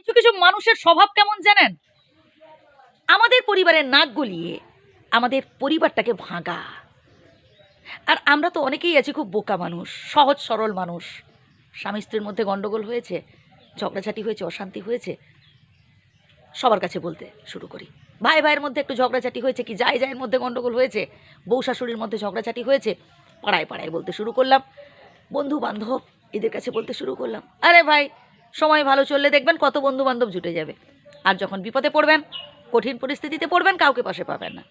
কিছু কিছু মানুষের স্বভাব কেমন জানেন? আমাদের পরিবারের নাক গলিয়ে আমাদের পরিবারটাকে ভাঙা। আর আমরা তো অনেকেই আছি খুব বোকা মানুষ, সহজ সরল মানুষ। স্বামী স্ত্রীর মধ্যে গণ্ডগোল হয়েছে, ঝগড়াঝাটি হয়েছে, অশান্তি হয়েছে, সবার কাছে বলতে শুরু করি। ভাই ভাইয়ের মধ্যে একটু ঝগড়াঝাটি হয়েছে, কি যাই যাইয়ের মধ্যে গণ্ডগোল হয়েছে, বউ শাশুড়ির মধ্যে ঝগড়াঝাটি হয়েছে, পাড়ায় পাড়ায় বলতে শুরু করলাম। বন্ধু বান্ধব এদের কাছে বলতে শুরু করলাম। আরে ভাই, সময় ভালো চললে দেখবেন কত বন্ধু বান্ধব জুটে যাবে। আর যখন বিপদে পড়বেন, কঠিন পরিস্থিতিতে পড়বেন, কাউকে পাশে পাবেন না।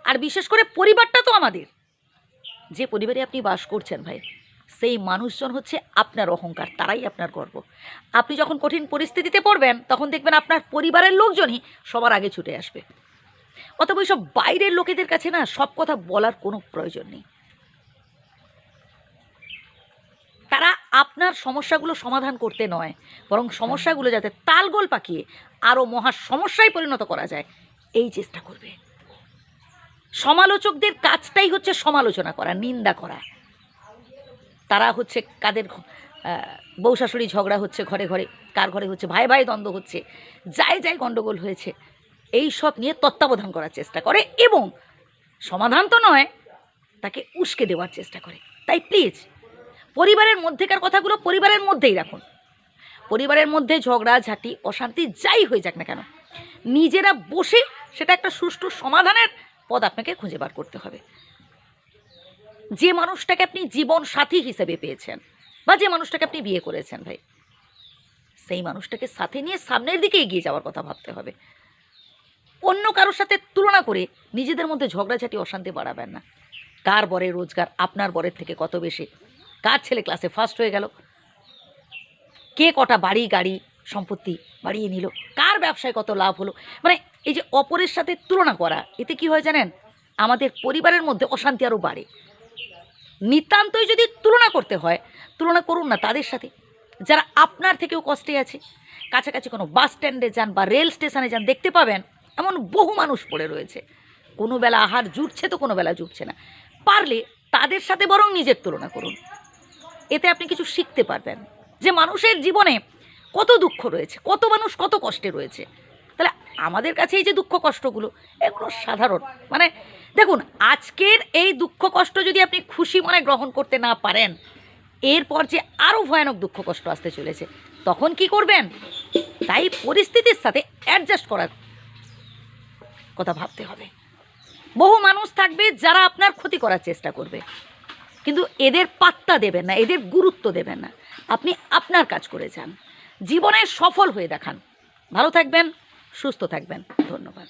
আর বিশেষ করে পরিবারটা তো আমাদের, যে পরিবারে আপনি বাস করছেন ভাই, সেই মানুষজন হচ্ছে আপনার অহংকার, তারাই আপনার গর্ব। আপনি যখন কঠিন পরিস্থিতিতে পড়বেন তখন দেখবেন আপনার পরিবারের লোকজনই সবার আগে ছুটে আসবে। অতএব ওই সব বাইরের লোকেদের কাছে না সব কথা বলার কোনো প্রয়োজন নেই। তারা আপনার সমস্যাগুলো সমাধান করতে নয়, বরং সমস্যাগুলো যাতে তালগোল পাকিয়ে আরও মহা সমস্যায় পরিণত করা যায় এই চেষ্টা করবে। সমালোচকদের কাজটাই হচ্ছে সমালোচনা করা, নিন্দা করা। তারা হচ্ছে কাদের বউ শাশুড়ি ঝগড়া হচ্ছে ঘরে ঘরে, কার ঘরে হচ্ছে ভাই ভাই দ্বন্দ্ব হচ্ছে, যাই যাই গণ্ডগোল হয়েছে, এই সব নিয়ে তত্ত্বাবধান করার চেষ্টা করে এবং সমাধান তো নয়, তাকে উস্কে দেওয়ার চেষ্টা করে। তাই প্লিজ পরিবারের মধ্যেকার কথাগুলো পরিবারের মধ্যেই রাখুন। পরিবারের মধ্যে ঝগড়া ঝাঁটি অশান্তি যাই হয়ে যাক না কেন, নিজেরা বসে সেটা একটা সুষ্ঠু সমাধানের পথ আপনাকে খুঁজে বার করতে হবে। যে মানুষটাকে আপনি জীবন সাথী হিসেবে পেয়েছেন বা যে মানুষটাকে আপনি বিয়ে করেছেন ভাই, সেই মানুষটাকে সাথে নিয়ে সামনের দিকে এগিয়ে যাওয়ার কথা ভাবতে হবে। অন্য কারোর সাথে তুলনা করে নিজেদের মধ্যে ঝগড়াঝাটি অশান্তি বাড়াবেন না। কার বরের রোজগার আপনার বরের থেকে কত বেশি, কার ছেলে ক্লাসে ফার্স্ট হয়ে গেল, কে কটা বাড়ি গাড়ি সম্পত্তি বাড়িয়ে নিল, কার ব্যবসায় কত লাভ হলো, মানে এই যে অপরের সাথে তুলনা করা, এতে কি হয় জানেন, আমাদের পরিবারের মধ্যে অশান্তি আরও বাড়ে। নিতান্তই যদি তুলনা করতে হয়, তুলনা করুন না তাদের সাথে যারা আপনার থেকেও কষ্টে আছে। কাছাকাছি কোনো বাস স্ট্যান্ডে যান বা রেল স্টেশনে যান, দেখতে পাবেন এমন বহু মানুষ পড়ে রয়েছে, কোনো বেলা আহার জুটছে তো কোনো বেলা জুটছে না। পারলে তাদের সাথে বরং নিজের তুলনা করুন, এতে আপনি কিছু শিখতে পারবেন যে মানুষের জীবনে কত দুঃখ রয়েছে, কত মানুষ কত কষ্টে রয়েছে। তাহলে আমাদের কাছে এই যে দুঃখ কষ্টগুলো, এগুলো সাধারণ। মানে দেখুন, আজকের এই দুঃখ কষ্ট যদি আপনি খুশি মনে গ্রহণ করতে না পারেন, এরপর যে আরও ভয়ানক দুঃখ কষ্ট আসতে চলেছে, তখন কি করবেন? তাই পরিস্থিতির সাথে অ্যাডজাস্ট করার কথা ভাবতে হবে। বহু মানুষ থাকবে যারা আপনার ক্ষতি করার চেষ্টা করবে, কিন্তু এদের পাত্তা দেবেন না, এদের গুরুত্ব দেবেন না। আপনি আপনার কাজ করে যান, জীবনে সফল হয়ে দেখান। ভালো থাকবেন, সুস্থ থাকবেন। ধন্যবাদ।